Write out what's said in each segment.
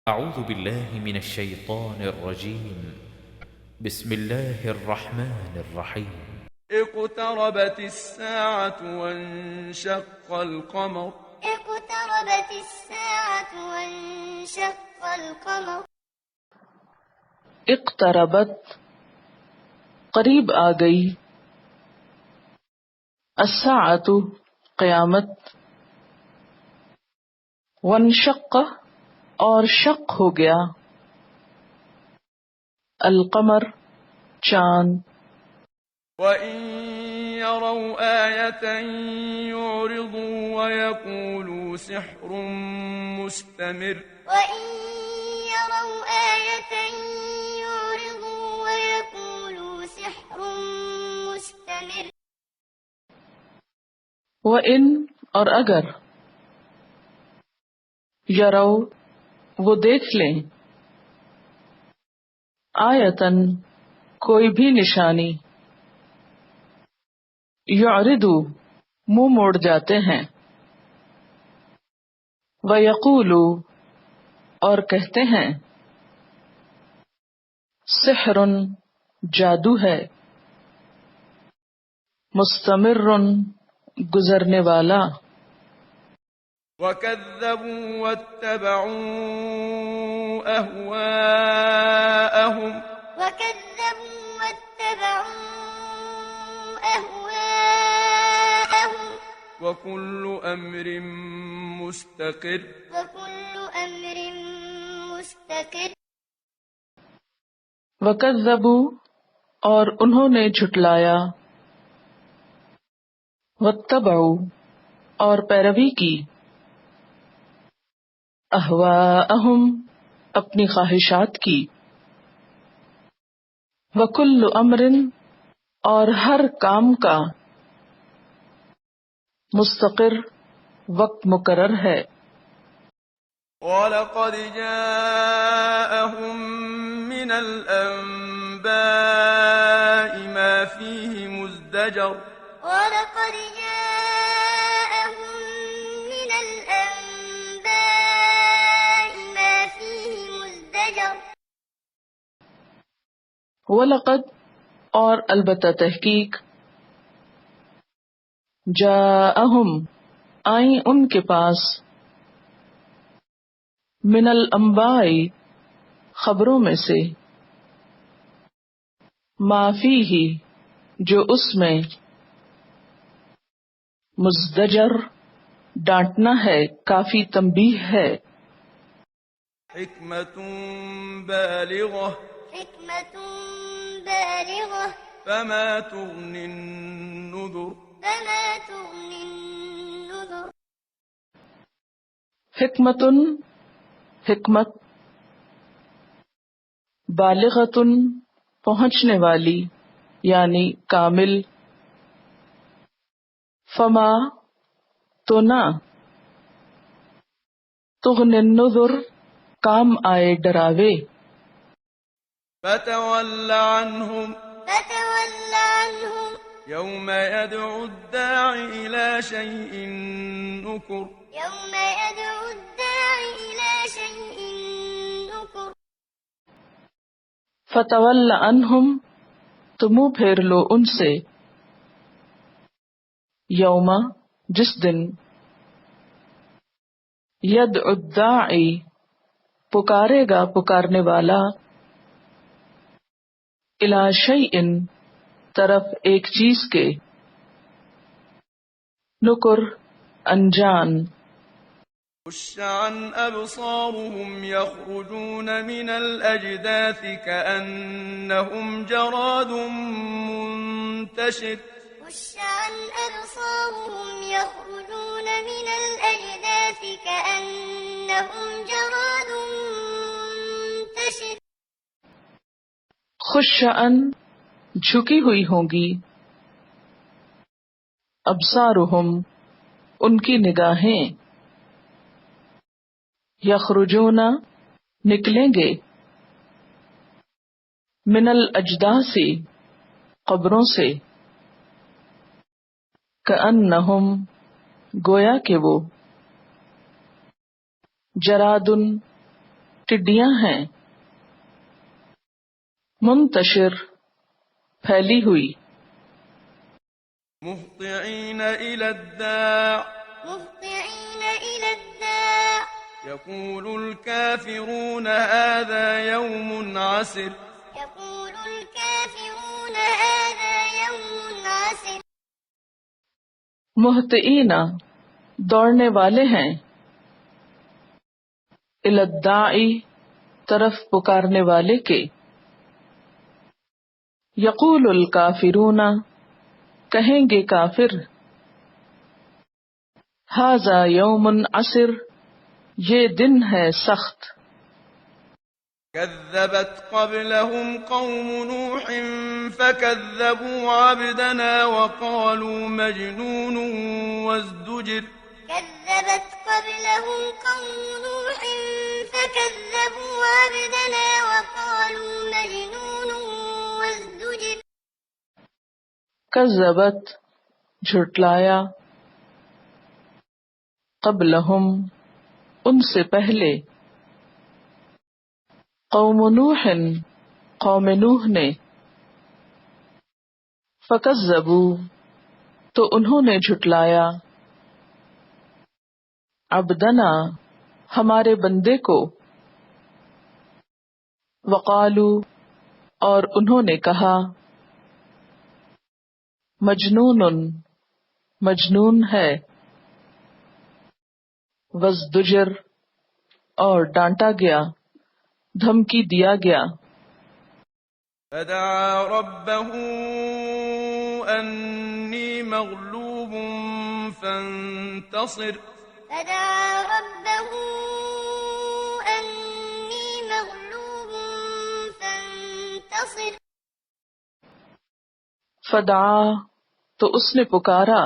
أعوذ بالله من الشيطان الرجيم. بسم الله الرحمن الرحيم. اقتربت الساعة وانشق القمر. اقتربت الساعة وانشق القمر. اقتربت قریب آ گئی، الساعۃ قیامت، وانشق اور شق ہو گیا، القمر چاند، وإن يروا آية يعرضوا ويقولوا سحر مستمر. وإن يروا آية يعرضوا ويقولوا سحر مستمر. وَإِنْ اور اگر، یرو وہ دیکھ لیں، آیتن کوئی بھی نشانی، یعرضو منہ موڑ جاتے ہیں، وَیقولو اور کہتے ہیں، سحر جادو ہے، مستمر گزرنے والا، وكذبوا واتبعوا أهواءهم. وكذبوا واتبعوا أهواءهم. وكل أمر مستقر. وكل أمر مستقر. وَكَذَّبُوا اور انہوں نے جھٹلایا، وَاتَّبَعُوا اور پیروی کی، اہواءہم اپنی خواہشات کی، وَكُلُّ أَمْرٍ اور ہر کام کا، مستقر وقت مقرر ہے، ولقد جاءهم من الأنباء ما فيه مزدجر. ولقد جاءهم من الأنباء ما فيه مزدجر. وَلَقَدْ اور البتہ تحقیق، جاءہم آئیں ان کے پاس، من الانباء خبروں میں سے، ما فیہ جو اس میں، مزدجر ڈانٹنا ہے، کافی تنبیہ ہے، حكمة بالغة. حكمة بالغة. فما تغني النذر. فما تغني النذر. حکمت حکمت، بالغۃ پہنچنے والی یعنی کامل، فما تو نہ، تغنی النذر کام آئے ڈراوے، فتول عنهم. فتول عنهم. يوم يدعو الداع إلى شيء نكر. يوم يدعو الداع إلى شيء نكر. فتول عنہم تو منہ پھیر لو ان سے، یوم جس دن، یدعو الداعی پکارے گا پکارنے والا، الی شیء طرف ایک چیز کے، نکر انجان، خش عن أبصارهم يخرجون من الأجداث كأنهم جراد منتشر. خش عن أبصارهم يخرجون من الأجداث كأنهم جراد منتشر. خشعن جھکی ہوئی ہوں گی، ابصارہم ان کی نگاہیں، یخرجون نکلیں گے، من الاجداث قبروں سے، کأنہم گویا کہ وہ، جراد ٹڈیاں ہیں، منتشر پھیلی ہوئی، مهطعين إلى الداع مهطعين إلى الداع يقول الكافرون هذا يوم عسر يقول الكافرون هذا يوم عسر مہطعین دوڑنے والے ہیں، الی الداعی طرف پکارنے والے کے، یقول الکافرون کہیں گے کافر، ھذا یوم عسر یہ دن ہے سخت، كذبت قبلهم قوم نوح فكذبوا عبدنا وقالوا مجنون وازدجر كذبت قبلهم قوم نوح فكذبوا عبدنا وقالوا مجنون وازدجر کذبت جھٹلایا، قبلہم ان سے پہلے، قوم نوح قوم نوح نے، فکذبوا تو انہوں نے جھٹلایا، عبدنا ہمارے بندے کو، وقالو اور انہوں نے کہا، مجنون مجنون ہے، وازدجر اور ڈانٹا گیا، دھمکی دیا گیا، فدعا ربه أني مغلوب فانتصر فدعا ربه أني مغلوب فانتصر فدعا تو اس نے پکارا،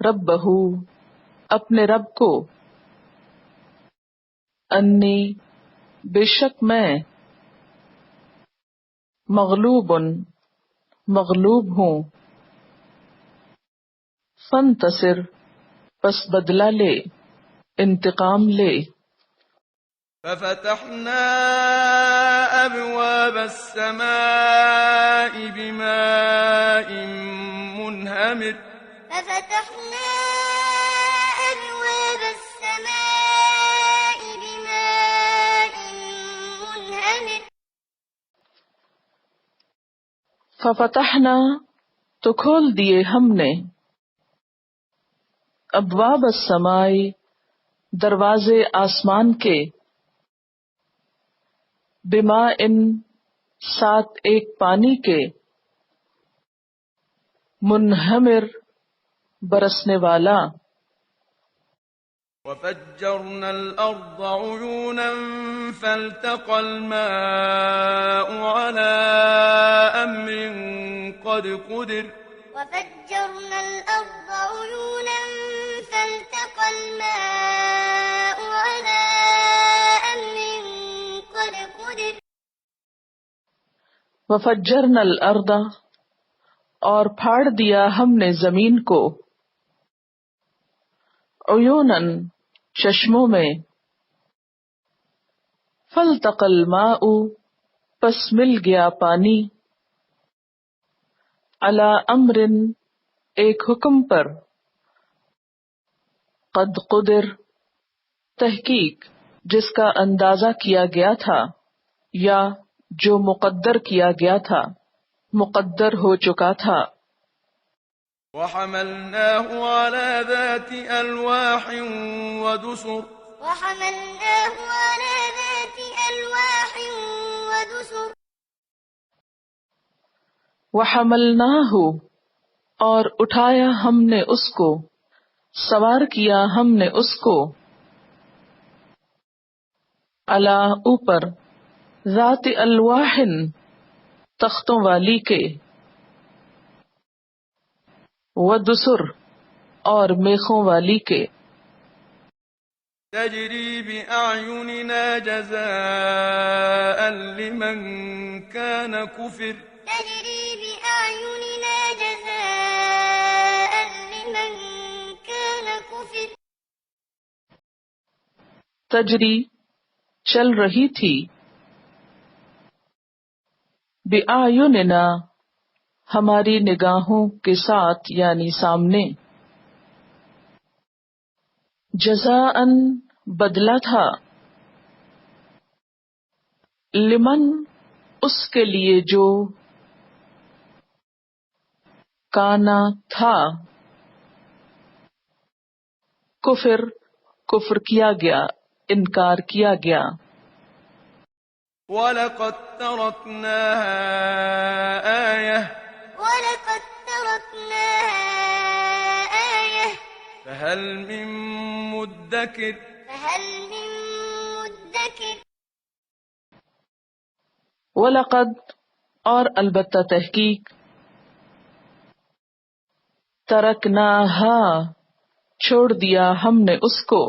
ربہ اپنے رب کو، انی بے شک میں، مغلوب مغلوب ہوں، فانتصر پس بدلہ لے، انتقام لے، ففتحنا أبواب السماء بماء منهمر ففتحنا أبواب السماء بماء منهمر ففتحنا تو کھول دیے ہم نے، ابواب السماء دروازے آسمان کے، بماء ساتھ ایک پانی کے، منہمر برسنے والا، وفجرنا الأرض عيونا فالتقى الماء على أمر قد قدر وفجرنا الأرض عيونا فالتقى الماء على أمر قد قدر وفجرنا الارض اور پھاڑ دیا ہم نے زمین کو، عیوناً چشموں میں، فالتقى الماء پس مل گیا پانی، علی امر ایک حکم پر، قد قدر تحقیق جس کا اندازہ کیا گیا تھا، یا جو مقدر کیا گیا تھا، مقدر ہو چکا تھا، وحملناه على ذات ألواح ودسر وحملناه على ذات ألواح ودسر وحملناہ اور اٹھایا ہم نے اس کو، سوار کیا ہم نے اس کو، علی اوپر، ذات الواح تختوں والی کے، ودسر اور میخوں والی کے، تجري بأعيننا جزاء لمن كان كفر تجري بأعيننا جزاء لمن كان كفر تجری چل رہی تھی، بِأَعْيُنِنَا ہماری نگاہوں کے ساتھ یعنی سامنے، جزاءً بدلہ تھا، لمن اس کے لیے جو کانا تھا، کفر کیا گیا، انکار کیا گیا، وَلَقَدْ تَرَكْنَاهَا آيَةً وَلَقَدْ تَرَكْنَاهَا آيَةً فَهَلْ مِن مُّدَّكِرٍ فَهَلْ مِن مُّدَّكِرٍ وَلَقَدْ اور البتہ تحقیق، ترکناہا چھوڑ دیا ہم نے اس کو،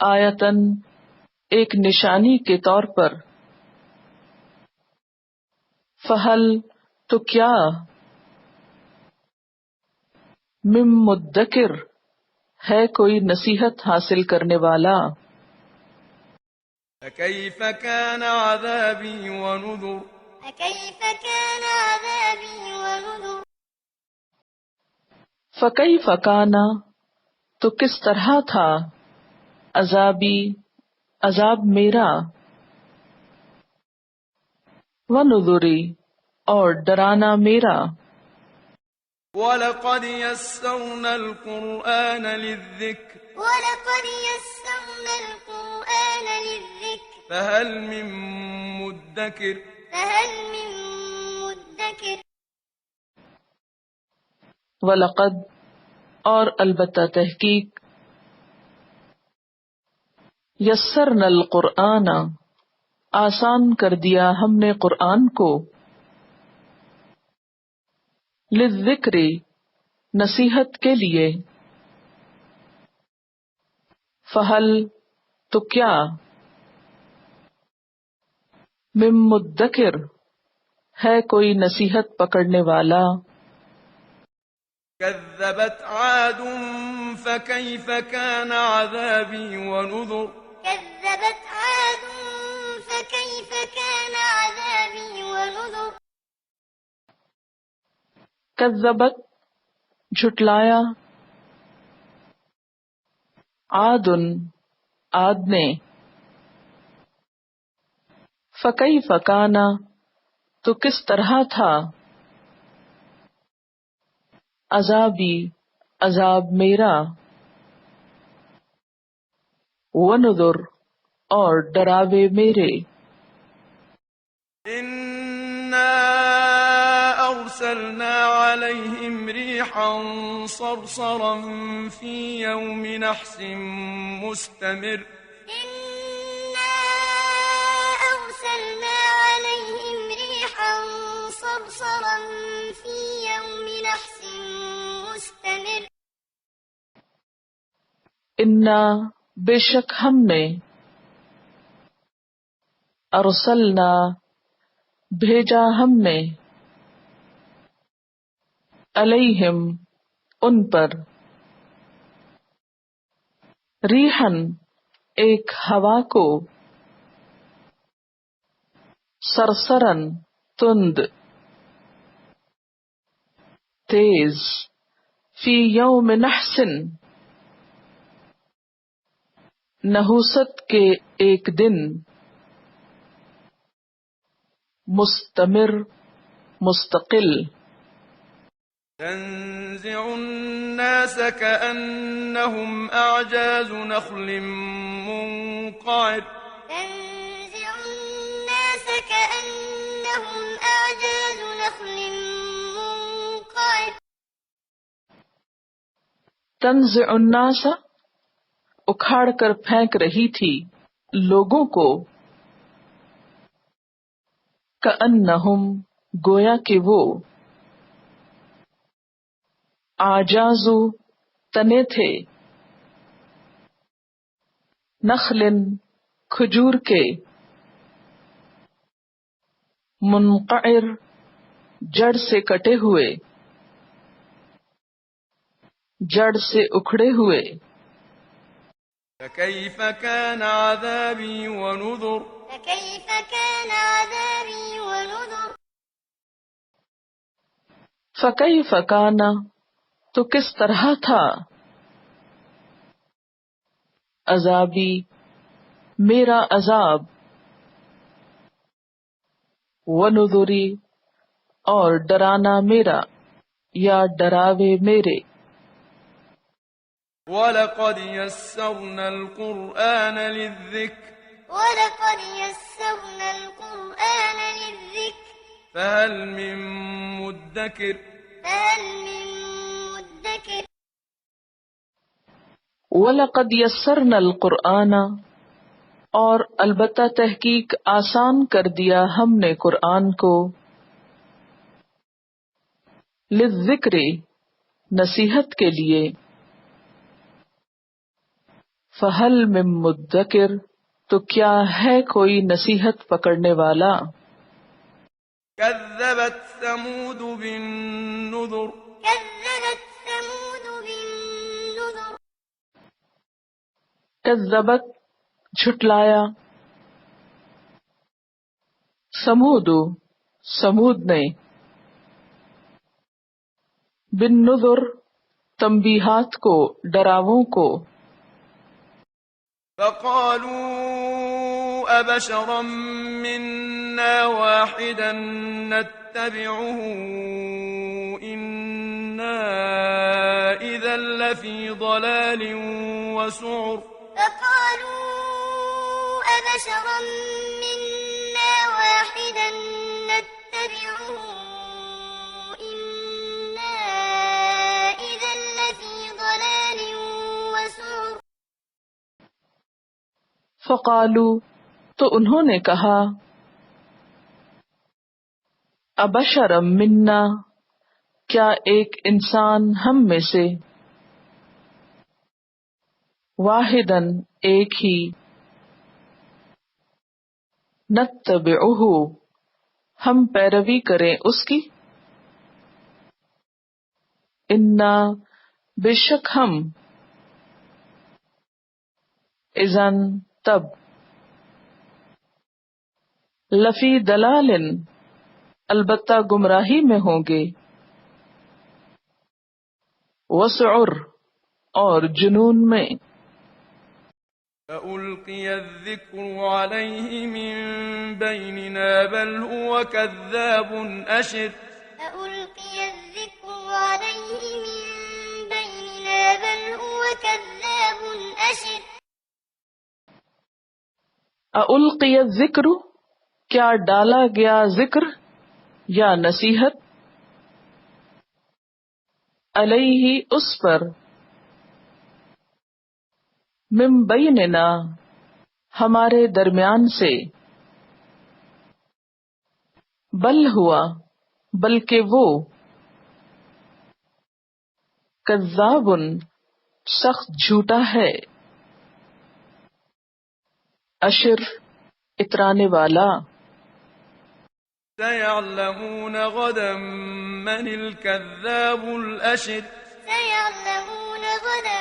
آیتن ایک نشانی کے طور پر، فہل تو کیا، مم مدکر ہے کوئی نصیحت حاصل کرنے والا، فَكَيْفَ كَانَ عَذَابِي وَنُذُرِ فَكَيْفَ كَانَ عَذَابِي وَنُذُرِ فَكَيْفَ كَانَ تو کس طرح تھا، عذابی عذاب میرا، وَنُذُرِ اور ڈرانا میرا، وَلَقَدْ يَسَّرْنَا الْقُرْآنَ لِلذِّكْرِ وَلَقَدْ يَسَّرْنَا الْقُرْآنَ لِلذِّكْرِ فَهَلْ مِن مُّدَّكِرٍ فَهَلْ مِن مُّدَّكِرٍ وَلَقَدْ اور البتہ تحقیق، یسرنا القرآن آسان کر دیا ہم نے قرآن کو، للذکر نصیحت کے لیے، فہل تو کیا، من مدکر ہے کوئی نصیحت پکڑنے والا، كذبت عاد فكيف كان عذابي ونذر كذبت عاد فكيف كان عذابي ونذر کذبت جھٹلایا، عاد نے، فکیف کان تو کس طرح تھا، عذابی عذاب میرا، ونذر اور ڈراوے میرے، إنا أرسلنا عليهم ريحا صرصرا في يوم نحس مستمر إنا أرسلنا عليهم ريحا صرصرا في يوم نحس مستمر انا بے شک ہم نے، ارسلنا بھیجا ہم نے، علیہم ان پر، ریحن ایک ہوا کو، سرسرن تند، تیز، فی یوم نحسن نحوست کے ایک دن، مستمر مستقل، تنزع الناس كأنهم أعجاز نخل منقعر تنزع الناس كأنهم أعجاز نخل منقعر تنزع الناس اکھاڑ کر پھینک رہی تھی لوگوں کو، کأنہم گویا کہ وہ، اعجازو تنے تھے، نخلن کھجور کے، منقعر جڑ سے کٹے ہوئے، جڑ سے اکھڑے ہوئے، فكيف كان عذابي ونذر فكيف كان عذابي ونذر فکیف کان، تو کس طرح تھا، عذابی، میرا عذاب، ونذری، اور ڈرانا میرا یا ڈراوے میرے۔ وَلَقَدْ يَسَّرْنَا الْقُرْآنَ لِلذِّكْرِ ولقد يسرنا القرآن للذكر فَهَلْ مِن مُّدَّكِرٍ فهل من مدكر وَلَقَدْ يَسَّرْنَا الْقُرْآنَ، اور البتہ تحقیق آسان کر دیا ہم نے قرآن کو، للذکر، نصیحت کے لیے، فَهَلْ مِن مُّدَّكِرٍ، تو کیا ہے کوئی نصیحت پکڑنے والا؟ كَذَّبَتْ ثَمُودُ بِالنُّذُرِ كذبت ثمود بالنذر کذبت، جھٹلایا، سمود، سمود نے، بالنذر، تنبیہات کو، ڈراووں کو، فَقَالُوا أَبَشَرًا مِّنَّا وَاحِدًا نَّتَّبِعُهُ إِنَّا إِذًا لَّفِي ضَلَالٍ وَسُعُرٍ فقالوا أبشرا منا واحدا نتبعه إنا إذا لفي ضلال وسعر فقالو، تو انہوں نے کہا، ابشرم منا، کیا ایک انسان ہم میں سے، واحدن، ایک ہی، نتبعہ، ہم پیروی کریں اس کی، انا، بے شک ہم، اذن، تب، لفی دلال، البتہ گمراہی میں ہوں گے، وسعر، اور جنون میں۔ فَأُلْقِيَ الذِّكْرُ عَلَيْهِ مِن بَيْنِنَا بَلْ هُوَ كَذَّابٌ أَشِرٌ فألقي الذكر عليه من بيننا بل هو كذاب أشر اُلقی الذکر، کیا ڈالا گیا ذکر یا نصیحت، علیہ، اس پر، من بیننا، ہمارے درمیان سے، بل ہوا، بلکہ وہ، کذاب، سخت جھوٹا ہے، اشر، اترانے والا۔ سَيَعْلَمُونَ غَدًا مَّنِ الْكَذَّابُ الْأَشِرُ سيعلمون غدا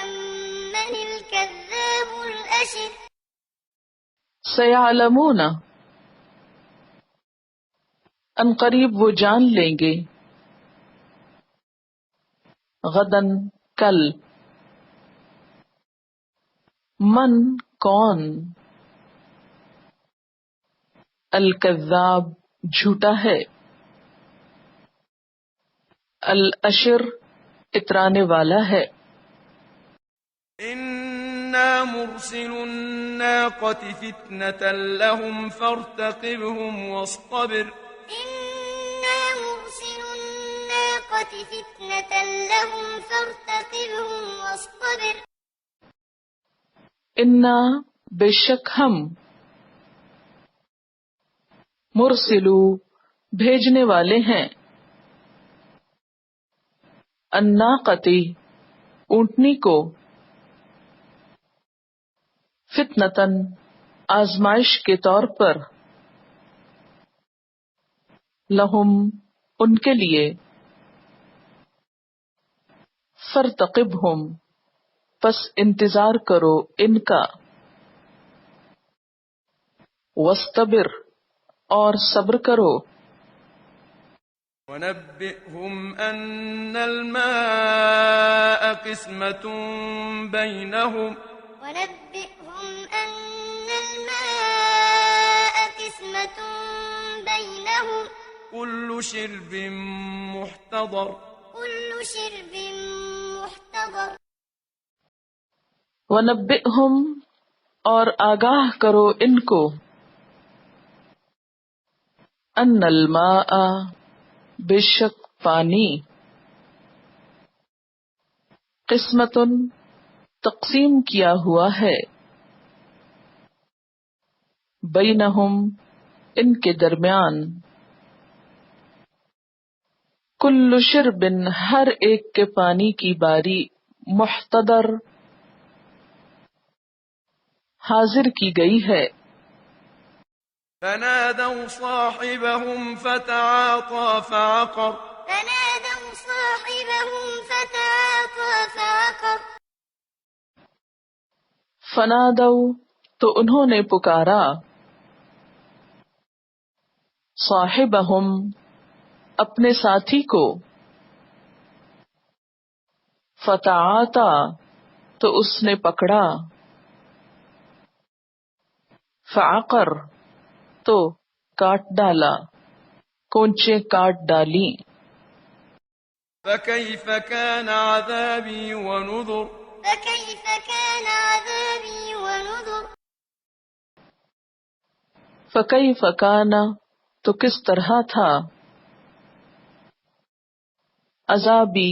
من الكذاب الأشر سیعلمون، ان قریب وہ جان لیں گے، غدن، کل، من، کون، الکذاب، جھوٹا ہے، الاشر، اترانے والا ہے۔ إِنَّا مُرْسِلُو النَّاقَةِ فِتْنَةً لَّهُمْ فَارْتَقِبْهُمْ وَاصْطَبِرْ إنا مرسل الناقة فتنة لهم فارتقبهم واصطبر انا، بے شک ہم، مرسلو، بھیجنے والے ہیں، الناقتی، اونٹنی کو، فتنتن، آزمائش کے طور پر، لہم، ان کے لیے، فرتقبہم، پس انتظار کرو ان کا، وَاسْتَبِرْ اور صبر کرو، ونبئهم أن الماء قسمة بينهم ونبئهم أن الماء قسمة بينهم كل شرب محتضر كل شرب محتضر وَنَبِّئْهُمْ اور آگاہ کرو ان کو، ان الماء بے شک پانی، قسمتن تقسیم کیا ہوا ہے، بینہم ان کے درمیان، کل شرب ہر ایک کے پانی کی باری، محتضر حاضر کی گئی ہے، فنادوا صاحبهم فتعاطى فعقر فنادوا صاحبهم فتعاطى فعقر فنادوا تو انہوں نے پکارا، صاحبہم اپنے ساتھی کو، فتعاطا تو اس نے پکڑا، فعقر تو کاٹ ڈالا، کونچے کاٹ ڈالی، فكيف كان عذابي ونذر فكيف كان عذابي ونذر فکیف کان تو کس طرح تھا، عذابی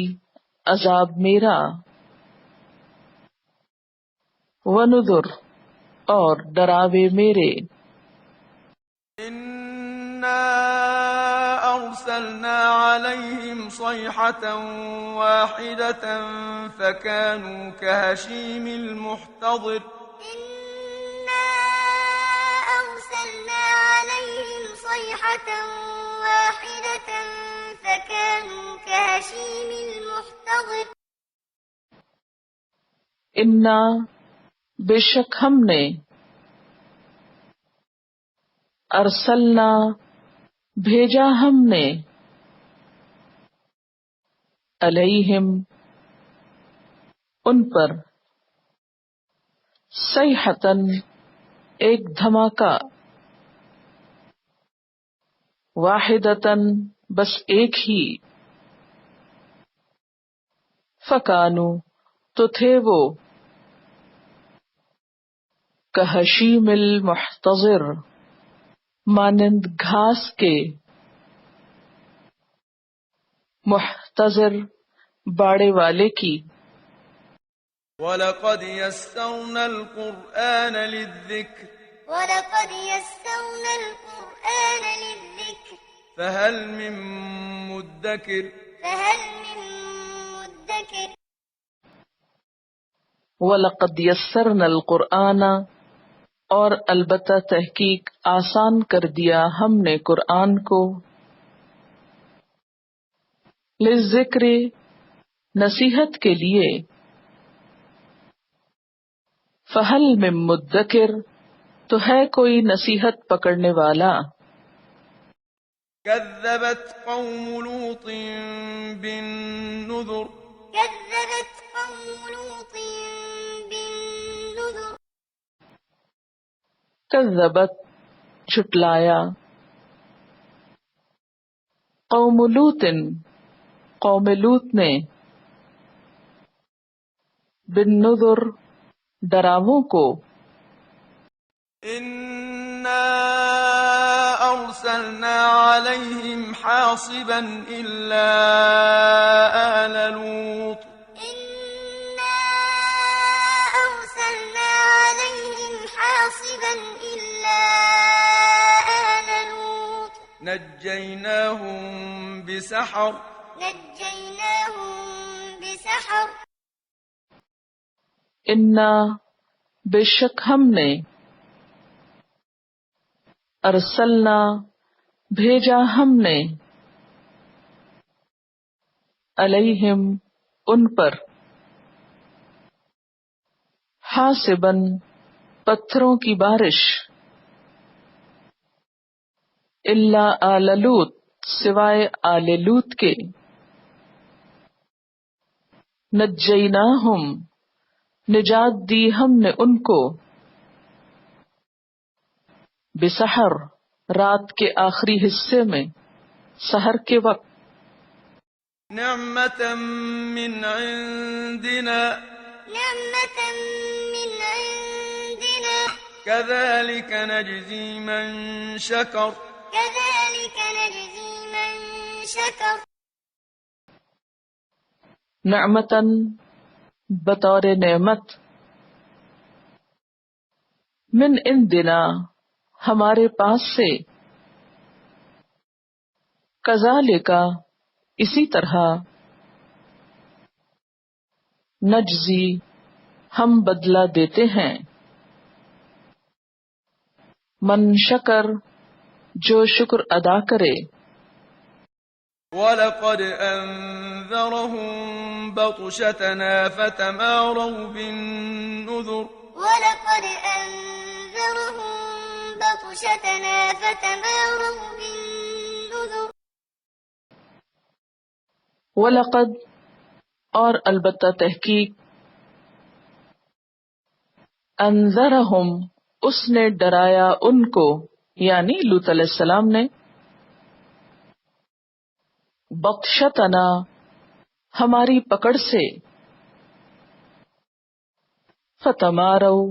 عذاب میرا، ونذر اور ڈراوے میرے، إنا أرسلنا عليهم صيحة واحدة فكانوا كهشيم المحتضر إنا أرسلنا عليهم صيحة واحدة فكانوا كهشيم المحتضر انا بے شک ہم نے، ارسلنا بھیجا ہم نے، علیہم ان پر، صیحۃً ایک دھماکہ، واحدۃً بس ایک ہی، فکانوا تو تھے وہ، کہشیم المحتضر مانند گھاس کے، محتضر باڑے والے کی، ولقد يسرنا القرآن للذكر ولقد يسرنا القرآن للذكر فهل من مدكر فهل من مدكر وَلَقَدْ يَسَّرْنَا الْقُرْآنَ اور البتہ تحقیق آسان کر دیا ہم نے قرآن کو، للذکر نصیحت کے لیے، فہل من مدکر تو ہے کوئی نصیحت پکڑنے والا، كذبت قوم لوط بالنذر كذبت قوم لوط بالنذر کذبت جھٹلایا، قوم لوط قوم لوط نے، بالنذر ڈراووں کو، إنا أرسلنا عليهم حاصبا إلا آل لوط إنا أرسلنا عليهم حاصبا إلا آل لوط نجيناهم بسحر نجيناهم بسحر انا بے شک ہم نے، ارسلنا بھیجا ہم نے، علیہم ان پر، حاسبن پتھروں کی بارش، الا آل لوط سوائے آل لوط کے، نجیناہم نجات دی ہم نے ان کو، بسحر رات کے آخری حصے میں، سحر کے وقت، نعمة من عندنا نعمة من عندنا كذلك نجزي من شكر كذلك نجزي من شكر نعمتاً بطور نعمت، من عندنا ہمارے پاس سے، کذالک اسی طرح، نجزی ہم بدلہ دیتے ہیں، من شکر جو شکر ادا کرے، ولقد أنذرهم بطشتنا فتماروا بالنذر ولقد أنذرهم بطشتنا فتماروا بالنذر وَلَقَدْ اور البتہ تحقیق، انذرہم اس نے ڈرایا ان کو، یعنی لوط علیہ السلام نے، بطشتنا ہماری پکڑ سے، فتماروا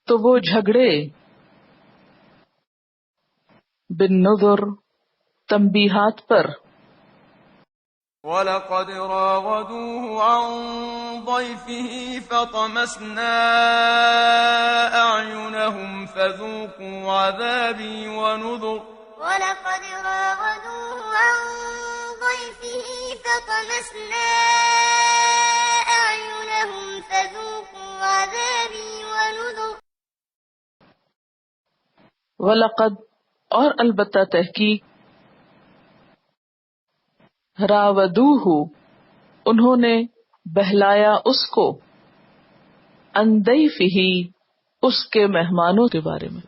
تو وہ جھگڑے، بالنذر تنبیہات پر، ولقد راودوه عن ضيفه فطمسنا أعينهم فذوقوا عذابي ونذر ولقد راودوه عن ضيفه فطمسنا أعينهم فذوقوا عذابي ونذر وَلَقَدْ اور البتہ تحقیق، راودوہ انہوں نے بہلایا اس کو، عن ضیفہ اس کے مہمانوں کے بارے میں،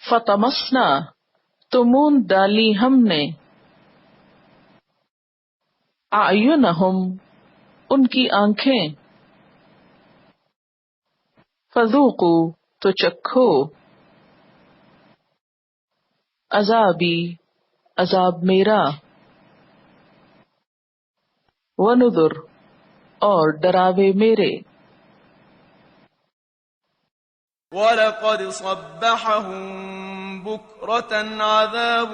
فطمسنا تو مون ڈالی ہم نے، اعینہم ان کی آنکھیں، فذوقوا تو چکھو، عذابی عذاب میرا، ونذر اور ڈراوے میرے، ولقد صبحهم بكرة عذاب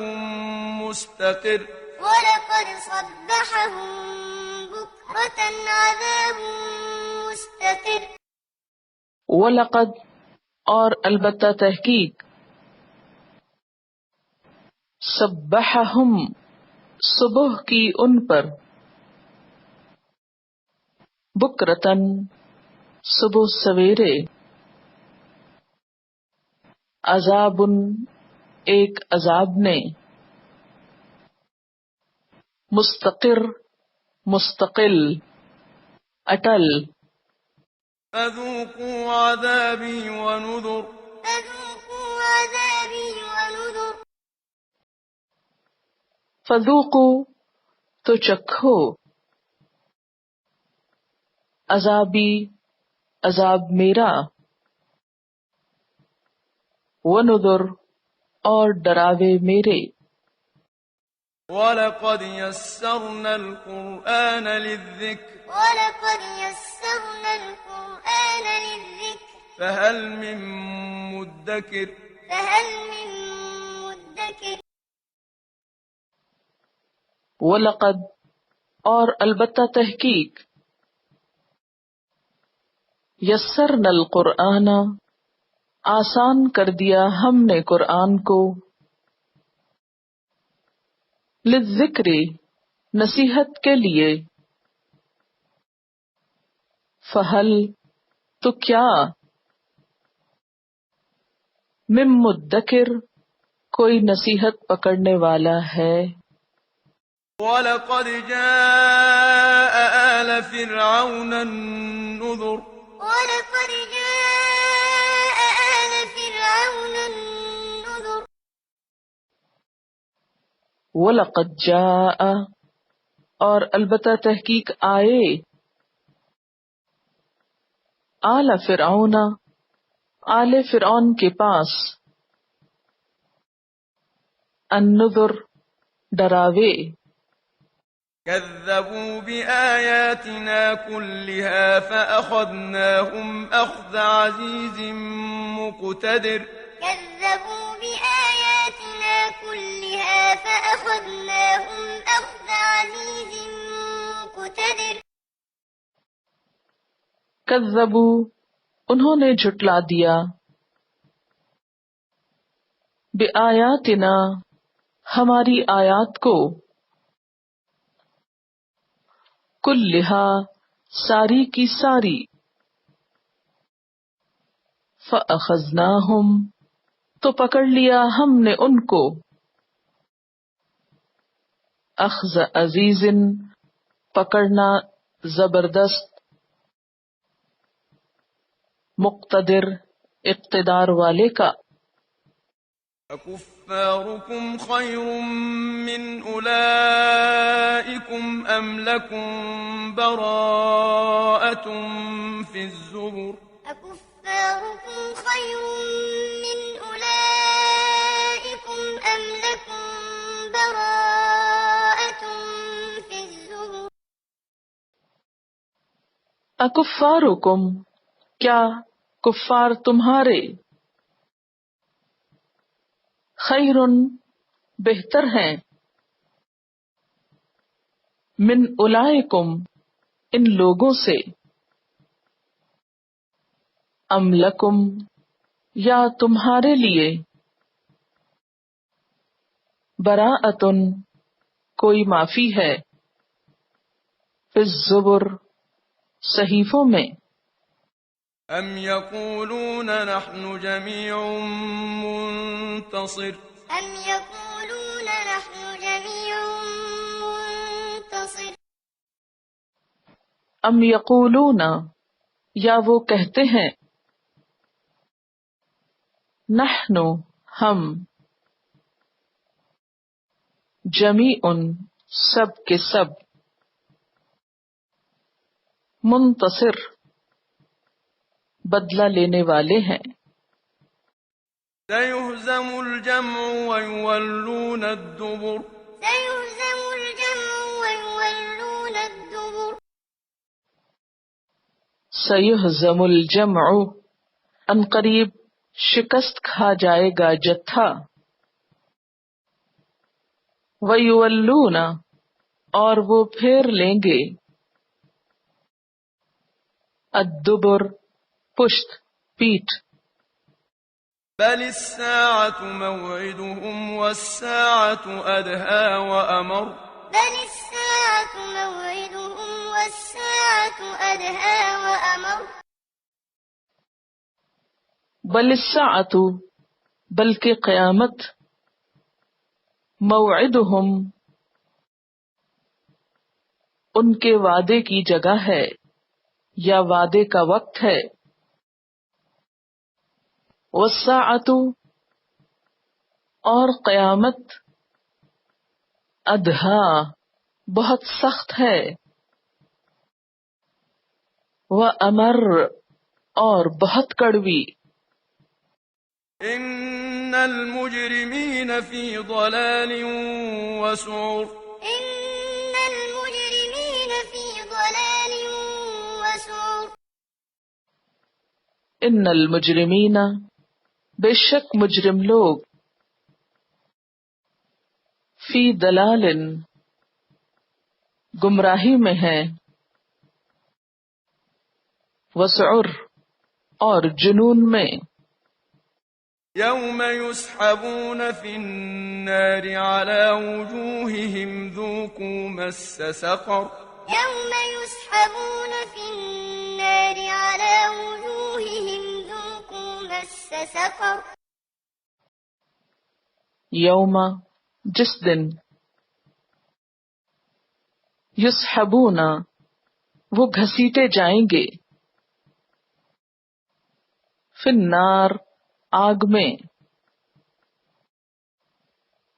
مستقر ولقد صبحهم بكرة عذاب مستقر وَلَقَدْ اور البتہ تحقیق، سبحہم صبح کی ان پر، بکرتن صبح سویرے، عذاب ایک عذاب نے، مستقر مستقل اٹل، فذوقوا عذابي ونذر فذوقوا عذابي ونذر فذوقوا تو چکھو، عذابی عذاب میرا، ونذر اور ڈراوے میرے، ولقد يسرنا القرآن للذكر ولقد يسرنا القرآن للذكر فهل من مدكر فهل من مدكر وَلَقَدْ اور البتہ تحقیق، یسرنا القرآن آسان کر دیا ہم نے قرآن کو، للذکر نصیحت کے لیے، فہل تو کیا، من مدکر کوئی نصیحت پکڑنے والا ہے، ولقد جاء آل فرعون النذر ولقد جاء آل فرعون النذر وَلَقَدْ جَاءَ اور البتہ تحقیق آئے آل فرعون آل فرعون کے پاس النذر ڈراوے كذبوا بآياتنا كلها فأخذناهم أخذ عزيز مقتدر كذبوا بآياتنا كلها فأخذناهم أخذ عزيز مقتدر کذبو انہوں نے جھٹلا دیا بآیاتنا ہماری آیات کو کلھا ساری کی ساری فأخذناہم تو پکڑ لیا ہم نے ان کو اخذ عزیز پکڑنا زبردست مقتدر اقتدار والے کا أكفاركم خير من أولئكم أم لكم براءة في الزبر أكفاركم خير من أولئكم أم لكم براءة في الزبر اکفارکم کیا کفار تمہارے خیرن بہتر ہیں من اولئکم ان لوگوں سے ام لکم یا تمہارے لیے براءتن کوئی معافی ہے فی الزبر صحیفوں میں أم يقولون نحن جميع منتصر أم يقولون نحن جميع منتصر ام یقولون یا وہ کہتے ہیں نحن ہم جمیع سب کے سب منتصر بدلہ لینے والے ہیں سيهزم الجمع ويولون الدبر سيهزم الجمع ويولون الدبر سیہزم الجمع ان قریب شکست کھا جائے گا جتھا ویولون اور وہ پھیر لیں گے الدبر پشت پیٹھ بل الساعة موعدهم والساعة أدهى وأمر بل الساعة موعدهم والساعة أدهى وأمر بل الساعة بلکہ قیامت موعدهم ان کے وعدے کی جگہ ہے یا وعدے کا وقت ہے والساعة اور قیامت ادھا بہت سخت ہے وامر اور بہت کڑوی إن المجرمين في ضلال وسعر إن المجرمين في ضلال وسعر ان المجرمین بے شک مجرم لوگ فی دلال گمراہی میں ہیں وسعر اور جنون میں يوم يسحبون في النار على وجوههم ذوقوا مس سقر يوم يسحبون في النار على وجوههم ذوقوا مس سقر یوم جس دن یسحبون وہ گھسیٹے جائیں گے، فی النار آگ میں،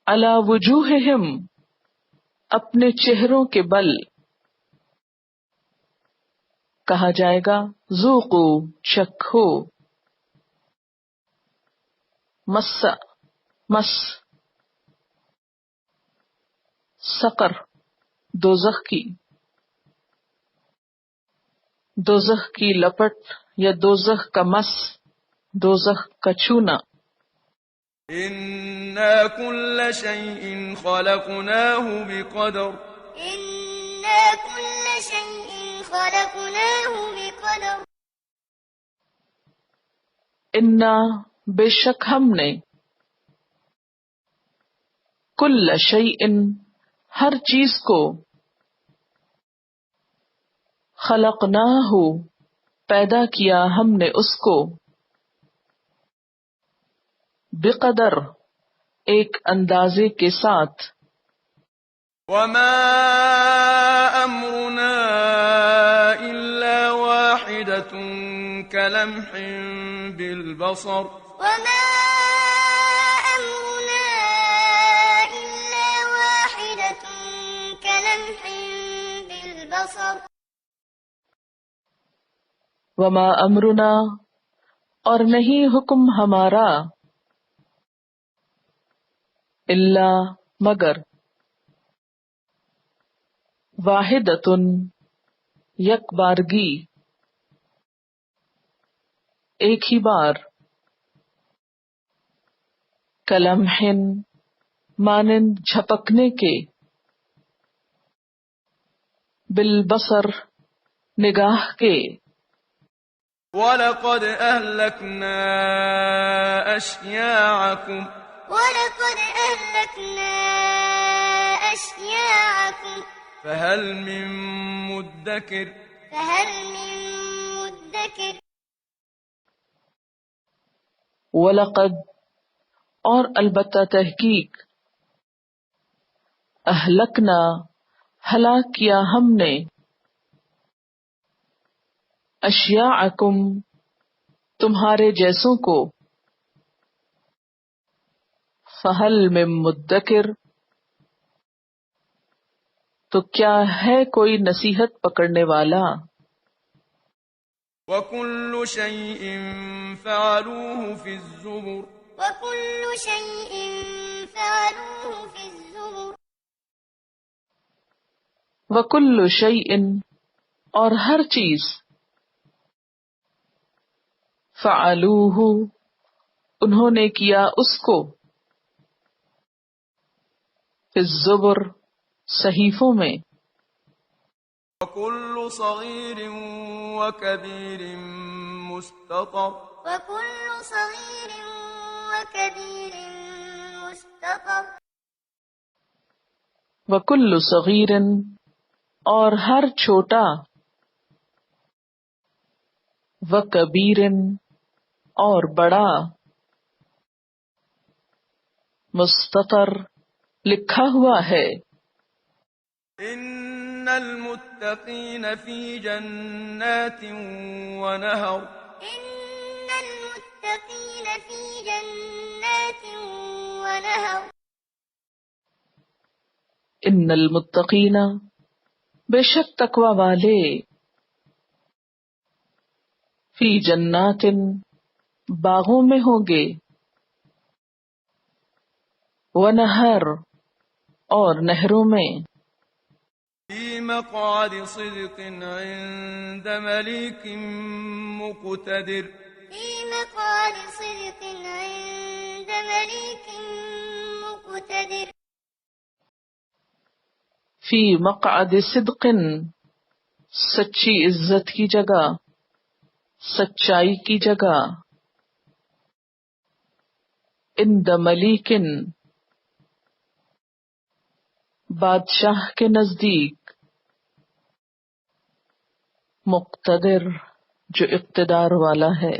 علی وجوہہم اپنے چہروں کے بل، کہا جائے گا ذوقوا چکھو، مس سقر دوزخ کی لپٹ یا دوزخ کا مس، دوزخ کا چھونا۔ إنا كل شيء خلقناه بقدر إنا كل شيء خلقناه بقدر انا بے شک ہم نے، کل شیء ہر چیز کو، خلقناہ پیدا کیا ہم نے اس کو، بقدر ایک اندازے کے ساتھ، وما أمرنا إلا واحدة كلمح بالبصر وما أمرنا إلا واحدة كلمح بالبصر وما امرنا اور نہیں حکم ہمارا، الا مگر، واحدۃ یک بارگی، ایک ہی بار، کلمح مانند جھپکنے کے، بالبصر نگاہ کے، ولقد أهلكنا أشياعكم ولقد أهلكنا أشياعكم فهل من مدكر فهل من مدكر وَلَقَدْ اور البتہ تحقیق، اہلکنا ہلاک کیا ہم نے، اشیاءکم تمہارے جیسوں کو، فہل من مدکر تو کیا ہے کوئی نصیحت پکڑنے والا، وكل شيء فعلوه في الزبر وكل شيء فعلوه في الزبر وَكُلُّ شَيْءٍ اور ہر چیز، فعلوہ انہوں نے کیا اس کو، فی الزبر صحیفوں میں، وكل صغير وكبير مستطر وكل صغير وكبير مستطر وَكُلُّ صغیر اور ہر چھوٹا، وَکَبِیرٍ اور بڑا، مستطر لکھا ہوا ہے، إن المتقين في جنات ونهر إن المتقين في جنات ونهر ان المتقین بے شک تقوی والے، فی جنات باغوں میں ہوں گے، ونہر اور نہروں میں، في مقعد صدق عند مليك مقتدر في مقعد صدق عند مليك مقتدر فی مقعد صدق سچی عزت کی جگہ، سچائی کی جگہ، عند ملیک بادشاہ کے نزدیک، مقتدر جو اقتدار والا ہے۔